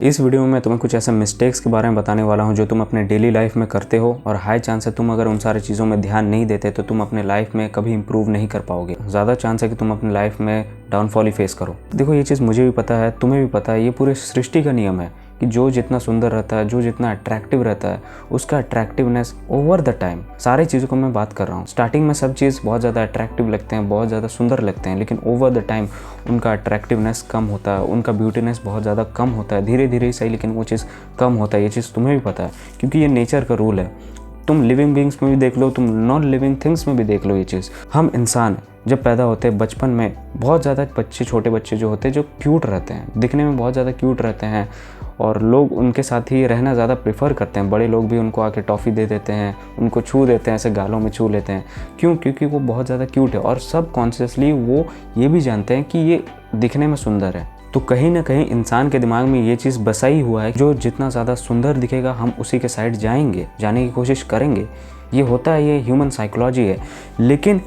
इस वीडियो में मैं तुम्हें कुछ ऐसे मिस्टेक्स के बारे में बताने वाला हूं जो तुम अपने डेली लाइफ में करते हो और हाई चांस है तुम अगर उन सारी चीज़ों में ध्यान नहीं देते तो तुम अपने लाइफ में कभी इंप्रूव नहीं कर पाओगे। ज़्यादा चांस है कि तुम अपनी लाइफ में डाउनफॉल ही फेस करो। देखो, ये चीज़ मुझे भी पता है, तुम्हें भी पता है, ये पूरे सृष्टि का नियम है कि जो जितना सुंदर रहता है, जो जितना अट्रैक्टिव रहता है, उसका अट्रैक्टिवनेस ओवर द टाइम, सारी चीज़ों को मैं बात कर रहा हूँ। स्टार्टिंग में सब चीज़ बहुत ज़्यादा अट्रैक्टिव लगते हैं, बहुत ज़्यादा सुंदर लगते हैं, लेकिन ओवर द टाइम उनका अट्रैक्टिवनेस कम होता है, उनका ब्यूटीनेस बहुत ज़्यादा कम होता है। धीरे धीरे ही सही, लेकिन वो चीज़ कम होता है। ये चीज़ तुम्हें भी पता है क्योंकि ये नेचर का रूल है। तुम लिविंग बींग्स में भी देख लो, तुम नॉन लिविंग थिंग्स में भी देख लो ये चीज़। हम इंसान जब पैदा होते हैं बचपन में बहुत ज़्यादा बच्चे, छोटे बच्चे जो होते हैं जो क्यूट रहते हैं, दिखने में बहुत ज़्यादा क्यूट रहते हैं और लोग उनके साथ ही रहना ज़्यादा प्रेफर करते हैं। बड़े लोग भी उनको आके टॉफ़ी दे देते हैं, उनको छू देते हैं, ऐसे गालों में छू लेते हैं। क्यों? क्योंकि वो बहुत ज़्यादा क्यूट है और सब कॉन्शियसली वो ये भी जानते हैं कि ये दिखने में सुंदर है। तो कहीं ना कहीं इंसान के दिमाग में ये चीज़ बसाई हुआ है, जो जितना ज़्यादा सुंदर दिखेगा हम उसी के साइड जाएंगे, जाने की कोशिश करेंगे। ये होता है, ये ह्यूमन साइकोलॉजी है। लेकिन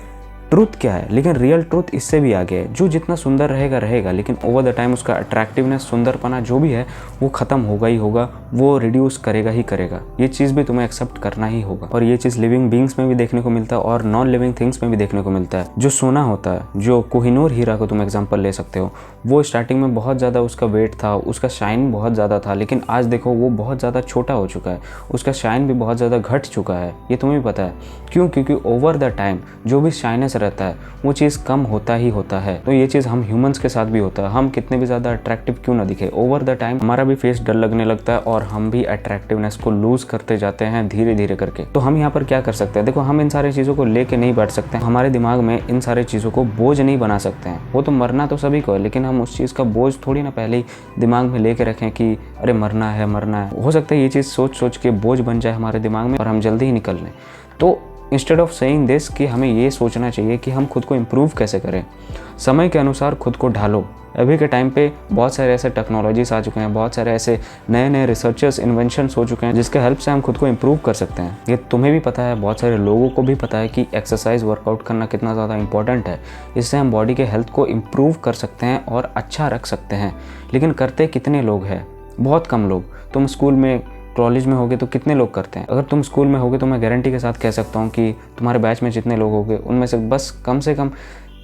ट्रुथ क्या है? लेकिन रियल ट्रुथ इससे भी आगे है। जो जितना सुंदर रहेगा, लेकिन ओवर द टाइम उसका अट्रैक्टिवनेस, सुंदरपना जो भी है वो ख़त्म होगा ही होगा, वो रिड्यूस करेगा ही करेगा। ये चीज़ भी तुम्हें एक्सेप्ट करना ही होगा। और ये चीज़ लिविंग बींग्स में भी देखने को मिलता है और नॉन लिविंग थिंग्स में भी देखने को मिलता है। जो सोना होता है, जो कोहिनूर हीरा को तुम एग्जाम्पल ले सकते हो, वो स्टार्टिंग में बहुत ज़्यादा उसका वेट था, उसका शाइन बहुत ज़्यादा था, लेकिन आज देखो वो बहुत ज़्यादा छोटा हो चुका है, उसका शाइन भी बहुत ज़्यादा घट चुका है। ये तुम्हें भी पता है। क्यों? क्योंकि ओवर द टाइम जो भी शाइनेस रहता है वो चीज़ कम होता ही होता है। तो ये चीज़ हम ह्यूमंस के साथ भी होता है। हम कितने भी ज़्यादा अट्रैक्टिव क्यों ना दिखे, ओवर द टाइम हमारा भी फेस डल लगने लगता है और हम भी अट्रैक्टिवनेस को लूज करते जाते हैं धीरे धीरे करके। तो हम यहाँ पर क्या कर सकते हैं? देखो, हम इन सारी चीज़ों को लेके नहीं बैठ सकते। हमारे दिमाग में इन सारी चीज़ों को बोझ नहीं बना सकते हैं। वो तो मरना तो सभी को है, लेकिन हम उस चीज़ का बोझ थोड़ी ना पहले ही दिमाग में लेके रखें कि अरे मरना है मरना है। हो सकता है ये चीज़ सोच सोच के बोझ बन जाए हमारे दिमाग में और हम जल्दी ही निकल लें। तो इंस्टेड ऑफ सेइंग दिस कि हमें ये सोचना चाहिए कि हम खुद को इम्प्रूव कैसे करें, समय के अनुसार खुद को ढालो। अभी के टाइम पे बहुत सारे ऐसे टेक्नोलॉजीज आ चुके हैं, बहुत सारे ऐसे नए नए रिसर्चर्स, इन्वेंशंस हो चुके हैं जिसके हेल्प से हम खुद को इम्प्रूव कर सकते हैं। ये तुम्हें भी पता है, बहुत सारे लोगों को भी पता है कि एक्सरसाइज, वर्कआउट करना कितना ज़्यादा इंपॉर्टेंट है। इससे हम बॉडी के हेल्थ को इम्प्रूव कर सकते हैं और अच्छा रख सकते हैं। लेकिन करते कितने लोग हैं? बहुत कम लोग। तुम स्कूल में, कॉलेज में होगे तो कितने लोग करते हैं? अगर तुम स्कूल में होगे तो मैं गारंटी के साथ कह सकता हूँ कि तुम्हारे बैच में जितने लोग होंगे उनमें से बस कम से कम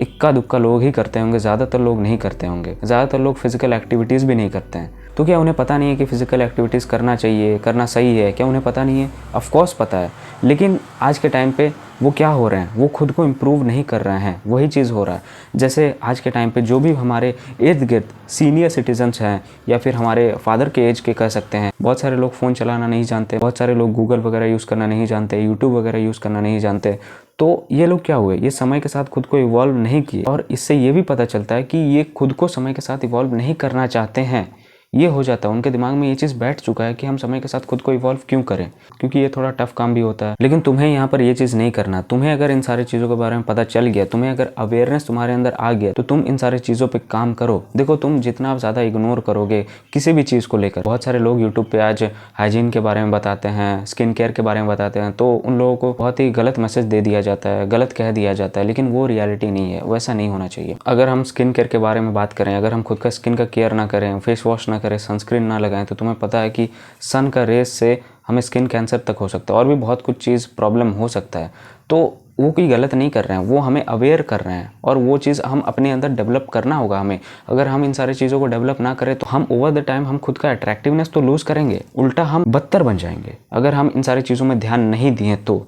इक्का दुक्का लोग ही करते होंगे, ज़्यादातर लोग नहीं करते होंगे। ज़्यादातर लोग फिजिकल एक्टिविटीज़ भी नहीं करते हैं। तो क्या उन्हें पता नहीं है कि फ़िज़िकल एक्टिविटीज़ करना चाहिए, करना सही है? क्या उन्हें पता नहीं है? ऑफ कोर्स पता है, लेकिन आज के टाइम पे वो क्या हो रहे हैं? वो खुद को इम्प्रूव नहीं कर रहे हैं। वही चीज़ हो रहा है। जैसे आज के टाइम पे जो भी हमारे इर्द गिर्द सीनियर सिटीजन्स हैं या फिर हमारे फादर के एज के कह सकते हैं, बहुत सारे लोग फ़ोन चलाना नहीं जानते, बहुत सारे लोग गूगल वगैरह यूज़ करना नहीं जानते, यूट्यूब वगैरह यूज़ करना नहीं जानते। तो ये लोग क्या हुए? ये समय के साथ खुद को इवॉल्व नहीं किए और इससे ये भी पता चलता है कि ये खुद को समय के साथ इवॉल्व नहीं करना चाहते हैं। ये हो जाता है, उनके दिमाग में ये चीज़ बैठ चुका है कि हम समय के साथ खुद को इवॉल्व क्यों करें, क्योंकि ये थोड़ा टफ काम भी होता है। लेकिन तुम्हें यहाँ पर ये चीज़ नहीं करना। तुम्हें अगर इन सारी चीज़ों के बारे में पता चल गया, तुम्हें अगर अवेयरनेस तुम्हारे अंदर आ गया, तो तुम इन सारी चीज़ों पे काम करो। देखो, तुम जितना ज़्यादा इग्नोर करोगे किसी भी चीज़ को लेकर, बहुत सारे लोग यूट्यूब पे आज हाइजीन के बारे में बताते हैं, स्किन केयर के बारे में बताते हैं, तो उन लोगों को बहुत ही गलत मैसेज दे दिया जाता है, गलत कह दिया जाता है, लेकिन वो रियलिटी नहीं है। वैसा नहीं होना चाहिए। अगर हम स्किन केयर के बारे में बात करें, अगर हम खुद का स्किन का केयर ना करें, फेस वॉश ना करें, सनस्क्रीन ना लगाएं, तो तुम्हें पता है कि सन का रेस से हमें स्किन कैंसर तक हो सकता है और भी बहुत कुछ चीज़ प्रॉब्लम हो सकता है। तो वो कोई गलत नहीं कर रहे हैं, वो हमें अवेयर कर रहे हैं और वो चीज़ हम अपने अंदर डेवलप करना होगा हमें। अगर हम इन सारी चीज़ों को डेवलप ना करें तो हम ओवर द टाइम हम खुद का अट्रैक्टिवनेस तो लूज़ करेंगे, उल्टा हम बदतर बन जाएंगे अगर हम इन सारी चीज़ों में ध्यान नहीं दिए तो।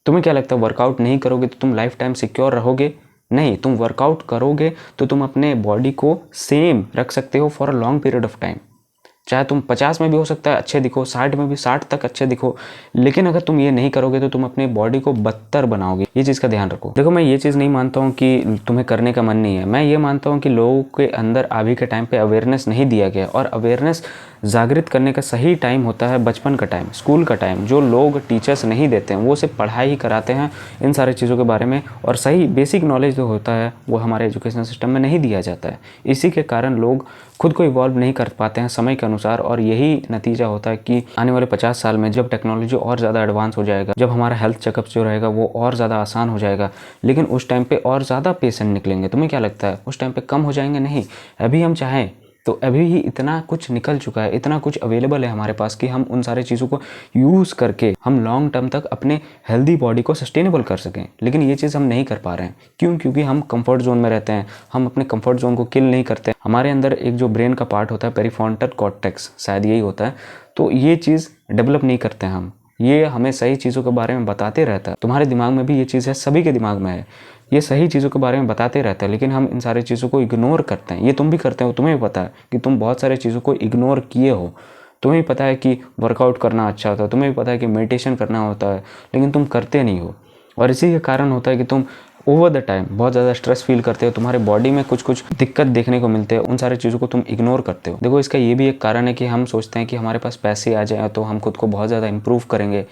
तुम्हें क्या लगता है, वर्कआउट नहीं करोगे तो तुम लाइफ टाइम सिक्योर रहोगे? नहीं, तुम वर्कआउट करोगे तो तुम अपने बॉडी को सेम रख सकते हो for a long period of time. चाहे तुम 50 में भी हो सकता है अच्छे दिखो, 60 में भी, 60 तक अच्छे दिखो, लेकिन अगर तुम ये नहीं करोगे तो तुम अपने बॉडी को बदतर बनाओगे। ये चीज़ का ध्यान रखो। देखो, मैं ये चीज़ नहीं मानता हूँ कि तुम्हें करने का मन नहीं है। मैं ये मानता हूँ कि लोगों के अंदर अभी के टाइम पे अवेयरनेस नहीं दिया गया और अवेयरनेस जागृत करने का सही टाइम होता है बचपन का टाइम, स्कूल का टाइम। जो लोग टीचर्स नहीं देते हैं वो सिर्फ पढ़ाई ही कराते हैं इन सारी चीज़ों के बारे में, और सही बेसिक नॉलेज जो होता है वो हमारे एजुकेशन सिस्टम में नहीं दिया जाता है। इसी के कारण लोग खुद को इवॉल्व नहीं कर पाते हैं समय के अनुसार, और यही नतीजा होता है कि आने वाले 50 साल में जब टेक्नोलॉजी और ज़्यादा एडवांस हो जाएगा, जब हमारा हेल्थ चेकअप जो रहेगा वो और ज़्यादा आसान हो जाएगा, लेकिन उस टाइम पे और ज़्यादा पेशेंट निकलेंगे। तुम्हें क्या लगता है उस टाइम पे कम हो जाएंगे? नहीं। अभी हम चाहें तो अभी ही इतना कुछ निकल चुका है, इतना कुछ अवेलेबल है हमारे पास कि हम उन सारे चीज़ों को यूज़ करके हम लॉन्ग टर्म तक अपने हेल्दी बॉडी को सस्टेनेबल कर सकें। लेकिन ये चीज़ हम नहीं कर पा रहे हैं। क्यों? क्योंकि हम कंफर्ट जोन में रहते हैं, हम अपने कंफर्ट जोन को किल नहीं करते। हमारे अंदर एक जो ब्रेन का पार्ट होता है पेरिफ्रंटल कॉर्टेक्स, शायद यही होता है, तो ये चीज़ डेवलप नहीं करते हैं हम। ये हमें सही चीज़ों के बारे में बताते रहता है। तुम्हारे दिमाग में भी ये चीज़ है, सभी के दिमाग में है, ये सही चीज़ों के बारे में बताते रहता है, लेकिन हम इन सारी चीज़ों को इग्नोर करते हैं। ये तुम भी करते हो, तुम्हें भी पता है कि तुम बहुत सारी चीज़ों को इग्नोर किए हो। तुम्हें भी पता है कि वर्कआउट करना अच्छा होता है, तुम्हें भी पता है कि मेडिटेशन करना होता है, लेकिन तुम करते नहीं हो। और इसी के कारण होता है कि तुम ओवर द टाइम बहुत ज़्यादा स्ट्रेस फील करते हो, तुम्हारे बॉडी में कुछ कुछ दिक्कत देखने को मिलते हैं, उन सारी चीज़ों को तुम इग्नोर करते हो। देखो, इसका ये भी एक कारण है कि हम सोचते हैं कि हमारे पास पैसे आ जाए तो हम खुद को बहुत ज़्यादा इंप्रूव करेंगे।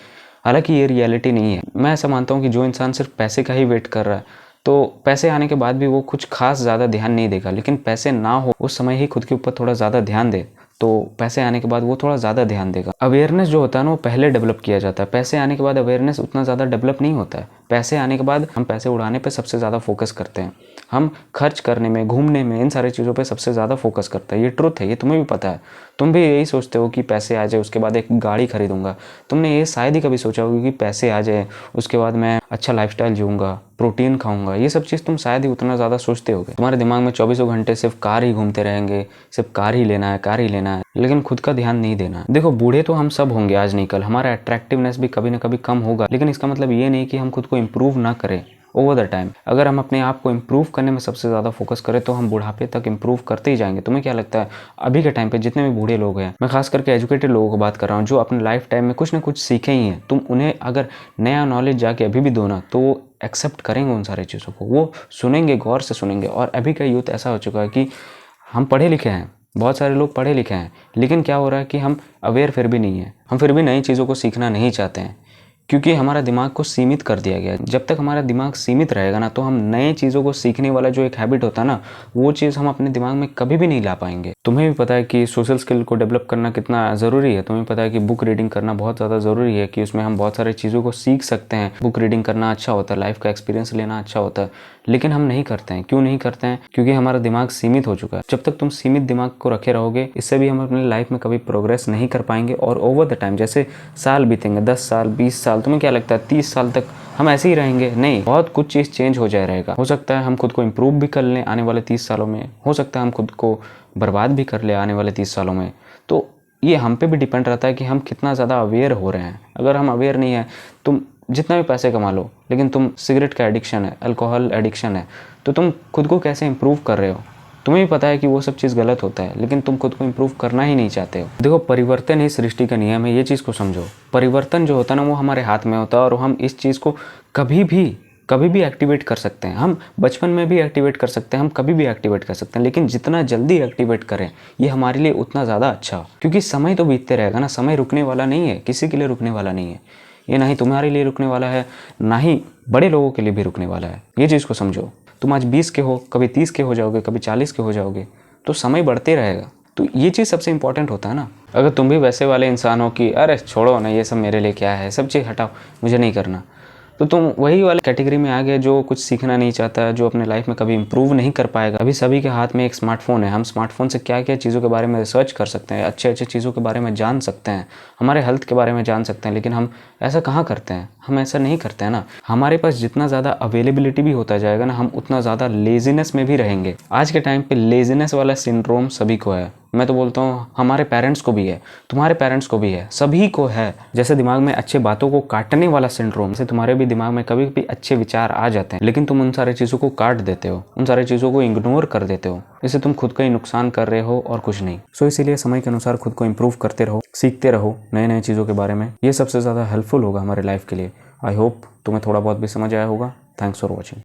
हालांकि ये रियलिटी नहीं है। मैं ऐसा मानता हूँ कि जो इंसान सिर्फ पैसे का ही वेट कर रहा है, तो पैसे आने के बाद भी वो कुछ खास ज़्यादा ध्यान नहीं देगा। लेकिन पैसे ना हो उस समय ही खुद के ऊपर थोड़ा ज़्यादा ध्यान दे, तो पैसे आने के बाद वो थोड़ा ज़्यादा ध्यान देगा। अवेयरनेस जो होता है ना, वो पहले डेवलप किया जाता है। पैसे आने के बाद अवेयरनेस उतना ज़्यादा डेवलप नहीं होता है। पैसे आने के बाद हम पैसे उड़ाने पे सबसे ज़्यादा फोकस करते हैं, हम खर्च करने में, घूमने में, इन सारी चीज़ों पे सबसे ज़्यादा फोकस करते हैं। ये ट्रुथ है, ये तुम्हें भी पता है। तुम भी यही सोचते हो कि पैसे आ जाए उसके बाद एक गाड़ी खरीदूंगा। तुमने ये शायद ही कभी सोचा होगा कि पैसे आ जाए उसके बाद मैं अच्छा लाइफस्टाइल जीऊँगा, प्रोटीन खाऊंगा। ये सब चीज़ तुम शायद ही उतना ज़्यादा सोचते होगे। तुम्हारे दिमाग में 24 घंटे सिर्फ कार ही घूमते रहेंगे, सिर्फ कार ही लेना है, कार ही लेना है, लेकिन खुद का ध्यान नहीं देना। देखो, बूढ़े तो हम सब होंगे आज नहीं कल, हमारा अट्रैक्टिवनेस भी कभी ना कभी कम होगा, लेकिन इसका मतलब ये नहीं कि हम खुद को इम्प्रूव ना करें ओवर द टाइम। अगर हम अपने आप को इम्प्रूव करने में सबसे ज़्यादा फोकस करें तो हम बुढ़ापे तक इम्प्रूव करते ही जाएंगे। तुम्हें क्या लगता है, अभी के टाइम पे जितने भी बूढ़े लोग हैं, मैं खास करके एजुकेटेड लोगों को बात कर रहा हूँ, जो अपने लाइफ टाइम में कुछ ना कुछ सीखे ही हैं, तुम उन्हें अगर नया नॉलेज जाके अभी भी दो ना, तो वो एक्सेप्ट करेंगे उन सारी चीज़ों को, वो सुनेंगे, गौर से सुनेंगे। और अभी का यूथ ऐसा हो चुका है कि हम पढ़े लिखे हैं, बहुत सारे लोग पढ़े लिखे हैं, लेकिन क्या हो रहा है कि हम अवेयर फिर भी नहीं है। हम फिर भी नई चीज़ों को सीखना नहीं चाहते हैं, क्योंकि हमारा दिमाग को सीमित कर दिया गया है। जब तक हमारा दिमाग सीमित रहेगा ना, तो हम नए चीज़ों को सीखने वाला जो एक हैबिट होता है ना, वो चीज़ हम अपने दिमाग में कभी भी नहीं ला पाएंगे। तुम्हें भी पता है कि सोशल स्किल को डेवलप करना कितना ज़रूरी है। तुम्हें पता है कि बुक रीडिंग करना बहुत ज़्यादा ज़रूरी है, कि उसमें हम बहुत सारी चीज़ों को सीख सकते हैं। बुक रीडिंग करना अच्छा होता है, लाइफ का एक्सपीरियंस लेना अच्छा होता है, लेकिन हम नहीं करते हैं। क्यों नहीं करते हैं? क्योंकि हमारा दिमाग सीमित हो चुका है। जब तक तुम सीमित दिमाग को रखे रहोगे, इससे भी हम अपनी लाइफ में कभी प्रोग्रेस नहीं कर पाएंगे। और ओवर द टाइम जैसे साल बीतेंगे, 10 साल, 20 साल, तुम्हें क्या लगता है 30 साल तक हम ऐसे ही रहेंगे? नहीं, बहुत कुछ चीज़ चेंज हो जाए रहेगा। हो सकता है हम खुद को इम्प्रूव भी कर लें आने वाले 30 सालों में, हो सकता है हम खुद को बर्बाद भी कर ले आने वाले 30 सालों में। तो ये हम पे भी डिपेंड रहता है कि हम कितना ज़्यादा अवेयर हो रहे हैं। अगर हम अवेयर नहीं है, तुम जितना भी पैसे कमा लो, लेकिन तुम सिगरेट का एडिक्शन है, अल्कोहल एडिक्शन है, तो तुम खुद को कैसे इंप्रूव कर रहे हो? तुम्हें भी पता है कि वो सब चीज़ गलत होता है, लेकिन तुम खुद को इंप्रूव करना ही नहीं चाहते हो। देखो, परिवर्तन ही सृष्टि का नियम है, ये चीज़ को समझो। परिवर्तन जो होता है ना, वो हमारे हाथ में होता है, और हम इस चीज़ को कभी भी एक्टिवेट कर सकते हैं। हम बचपन में भी एक्टिवेट कर सकते हैं, हम कभी भी एक्टिवेट कर सकते हैं, लेकिन जितना जल्दी एक्टिवेट करें ये हमारे लिए उतना ज़्यादा अच्छा हो। क्योंकि समय तो बीतते रहेगा ना, समय रुकने वाला नहीं है, किसी के लिए रुकने वाला नहीं है। ये ना ही तुम्हारे लिए रुकने वाला है, ना ही बड़े लोगों के लिए भी रुकने वाला है। ये चीज़ को समझो। तुम आज 20 के हो, कभी 30 के हो जाओगे, कभी 40 के हो जाओगे, तो समय बढ़ते रहेगा। तो ये चीज़ सबसे इंपॉर्टेंट होता है ना। अगर तुम भी वैसे वाले इंसान हो कि अरे छोड़ो ना, ये सब मेरे लिए क्या है, सब चीज़ हटाओ, मुझे नहीं करना, तो तुम वही वाले कैटेगरी में आ गए जो कुछ सीखना नहीं चाहता है, जो अपने लाइफ में कभी इंप्रूव नहीं कर पाएगा। अभी सभी के हाथ में एक स्मार्टफोन है, हम स्मार्टफोन से क्या क्या चीज़ों के बारे में रिसर्च कर सकते हैं, अच्छे अच्छे चीज़ों के बारे में जान सकते हैं, हमारे हेल्थ के बारे में जान सकते हैं, लेकिन हम ऐसा कहाँ करते हैं? हम ऐसा नहीं करते हैं ना। हमारे पास जितना ज़्यादा अवेलेबिलिटी भी होता जाएगा ना, हम उतना ज़्यादा लेजीनेस में भी रहेंगे। आज के टाइम पे लेजीनेस वाला सिंड्रोम सभी को है। मैं तो बोलता हूँ हमारे पेरेंट्स को भी है, तुम्हारे पेरेंट्स को भी है, सभी को है। जैसे दिमाग में अच्छे बातों को काटने वाला सिंड्रोम, जैसे तुम्हारे भी दिमाग में कभी भी अच्छे विचार आ जाते हैं, लेकिन तुम उन सारी चीज़ों को काट देते हो, उन सारी चीज़ों को इग्नोर कर देते हो। इससे तुम खुद का ही नुकसान कर रहे हो और कुछ नहीं। सो इसीलिए समय के अनुसार खुद को इम्प्रूव करते रहो, सीखते रहो नए नए चीज़ों के बारे में। ये सबसे ज़्यादा हेल्पफुल होगा हमारे लाइफ के लिए। आई होप तुम्हें थोड़ा बहुत भी समझ आया होगा। Thanks for watching.